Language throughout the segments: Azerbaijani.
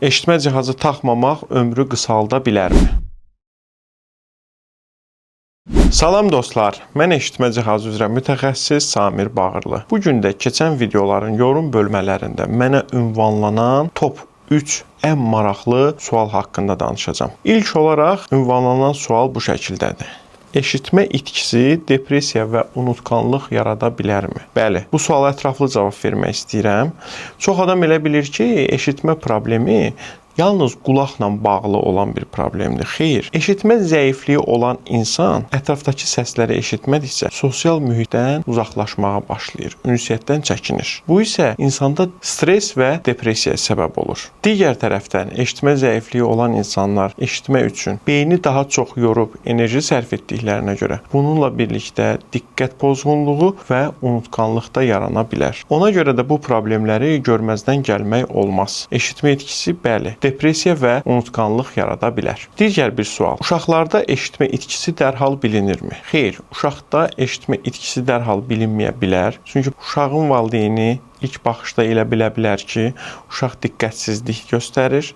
Eşitmə cihazı taxmamaq ömrü qısalda bilərmi? Salam dostlar, mən eşitmə cihazı üzrə mütəxəssis Samir Bağırlı. Bu gün də keçən videoların yorum bölmələrində mənə ünvanlanan top 3 ən maraqlı sual haqqında danışacağam. İlk olaraq ünvanlanan sual bu şəkildədir. Eşitmə itkisi depressiya və unutqanlıq yarada bilərmi? Bəli, bu suala ətraflı cavab vermək istəyirəm. Çox adam elə bilir ki, eşitmə problemi yalnız qulaqla bağlı olan bir problemdir. Xeyr, eşitmə zəifliyi olan insan ətrafdakı səsləri eşitmədikcə sosial mühitdən uzaqlaşmağa başlayır, ünsiyyətdən çəkinir. Bu isə insanda stres və depressiyaya səbəb olur. Digər tərəfdən eşitmə zəifliyi olan insanlar eşitmə üçün beyni daha çox yorub enerji sərf etdiklərinə görə bununla birlikdə diqqət pozğunluğu və unutqanlıq da yarana bilər. Ona görə də bu problemləri görməzdən gəlmək olmaz. Eşitmə itkisi bəli, depressiya və unutqanlıq yarada bilər. Digər bir sual. Uşaqlarda eşitmə itkisi dərhal bilinirmi? Xeyr, uşaqda eşitmə itkisi dərhal bilinməyə bilər. Çünki uşağın valideyni İlk baxışda elə bilə bilər ki, uşaq diqqətsizlik göstərir,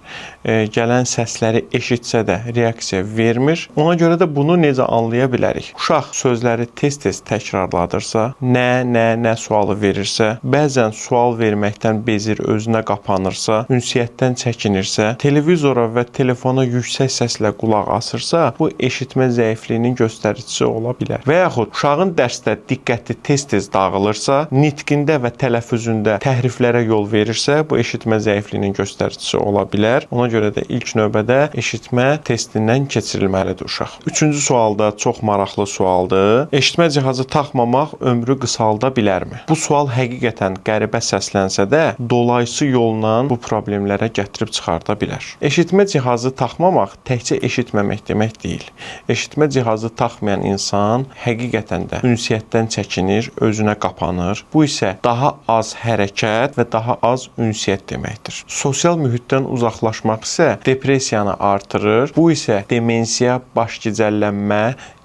gələn səsləri eşitsə də reaksiya vermir. Ona görə də bunu necə anlaya bilərik? Uşaq sözləri tez-tez təkrarladırsa, nə sualı verirsə, bəzən sual verməkdən bezir, özünə qapanırsa, ünsiyyətdən çəkinirsə, televizora və telefona yüksək səslə qulaq asırsa, bu eşitmə zəifliyinin göstəricisi ola bilər. Və yaxud uşağın dərsdə diqqəti tez-tez dağılırsa, nitqində və tələffüzündə təhriflərə yol verirsə, bu eşitmə zəifliyinin göstəricisi ola bilər. Ona görə də ilk növbədə eşitmə testindən keçirilməlidir uşaq. Üçüncü sual da çox maraqlı sualdır. Eşitmə cihazı taxmamaq ömrü qısalda bilərmi? Bu sual həqiqətən qəribə səslənsə də, dolayısı yolla bu problemlərə gətirib çıxarda bilər. Eşitmə cihazı taxmamaq təkcə eşitməmək demək deyil. Eşitmə cihazı taxmayan insan həqiqətən də ünsiyyətdən çəkinir, özünə qapanır. Bu isə daha az hərəkət və daha az ünsiyyət deməkdir. Sosial mühitdən uzaqlaşmaq isə depressiyanı artırır. Bu isə demensiya, baş gicəllənmə,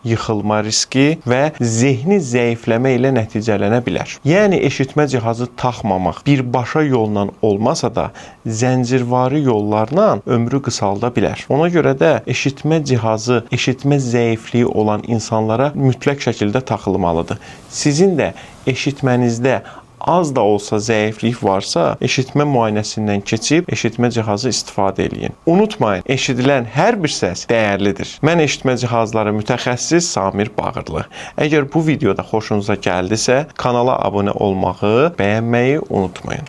yıxılma riski və zehni zəifləmə ilə nəticələnə bilər. Yəni eşitmə cihazı taxmamaq birbaşa yolla olmasa da zəncirvari yollarla ömrü qısalda bilər. Ona görə də eşitmə cihazı, eşitmə zəifliyi olan insanlara mütləq şəkildə taxılmalıdır. Sizin də eşitmənizdə az da olsa zəiflik varsa, eşitmə müayinəsindən keçib eşitmə cihazı istifadə edin. Unutmayın, eşidilən hər bir səs dəyərlidir. Mən eşitmə cihazları mütəxəssis Samir Bağırlı. Əgər bu videoda xoşunuza gəldisə, kanala abunə olmağı, bəyənməyi unutmayın.